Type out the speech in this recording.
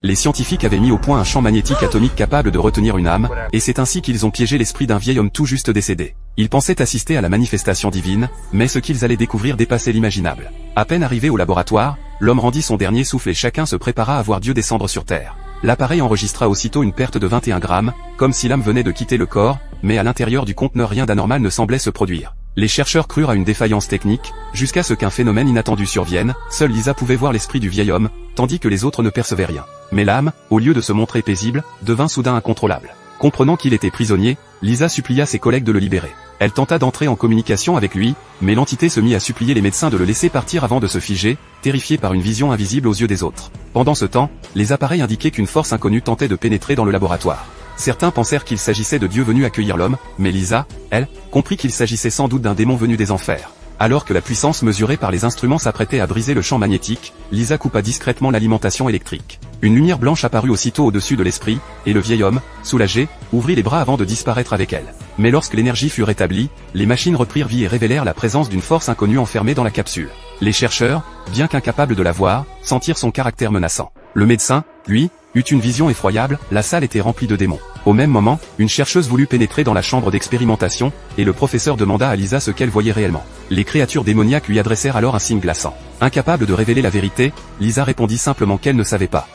Les scientifiques avaient mis au point un champ magnétique atomique capable de retenir une âme, et c'est ainsi qu'ils ont piégé l'esprit d'un vieil homme tout juste décédé. Ils pensaient assister à la manifestation divine, mais ce qu'ils allaient découvrir dépassait l'imaginable. À peine arrivé au laboratoire, l'homme rendit son dernier souffle et chacun se prépara à voir Dieu descendre sur terre. L'appareil enregistra aussitôt une perte de 21 grammes, comme si l'âme venait de quitter le corps, mais à l'intérieur du conteneur rien d'anormal ne semblait se produire. Les chercheurs crurent à une défaillance technique, jusqu'à ce qu'un phénomène inattendu survienne. Seule Lisa pouvait voir l'esprit du vieil homme, tandis que les autres ne percevaient rien. Mais l'âme, au lieu de se montrer paisible, devint soudain incontrôlable. Comprenant qu'il était prisonnier, Lisa supplia ses collègues de le libérer. Elle tenta d'entrer en communication avec lui, mais l'entité se mit à supplier les médecins de le laisser partir avant de se figer, terrifié par une vision invisible aux yeux des autres. Pendant ce temps, les appareils indiquaient qu'une force inconnue tentait de pénétrer dans le laboratoire. Certains pensèrent qu'il s'agissait de Dieu venu accueillir l'homme, mais Lisa, elle, comprit qu'il s'agissait sans doute d'un démon venu des enfers. Alors que la puissance mesurée par les instruments s'apprêtait à briser le champ magnétique, Lisa coupa discrètement l'alimentation électrique. Une lumière blanche apparut aussitôt au-dessus de l'esprit, et le vieil homme, soulagé, ouvrit les bras avant de disparaître avec elle. Mais lorsque l'énergie fut rétablie, les machines reprirent vie et révélèrent la présence d'une force inconnue enfermée dans la capsule. Les chercheurs, bien qu'incapables de la voir, sentirent son caractère menaçant. Le médecin, lui, eut une vision effroyable, la salle était remplie de démons. Au même moment, une chercheuse voulut pénétrer dans la chambre d'expérimentation, et le professeur demanda à Lisa ce qu'elle voyait réellement. Les créatures démoniaques lui adressèrent alors un signe glaçant. Incapable de révéler la vérité, Lisa répondit simplement qu'elle ne savait pas.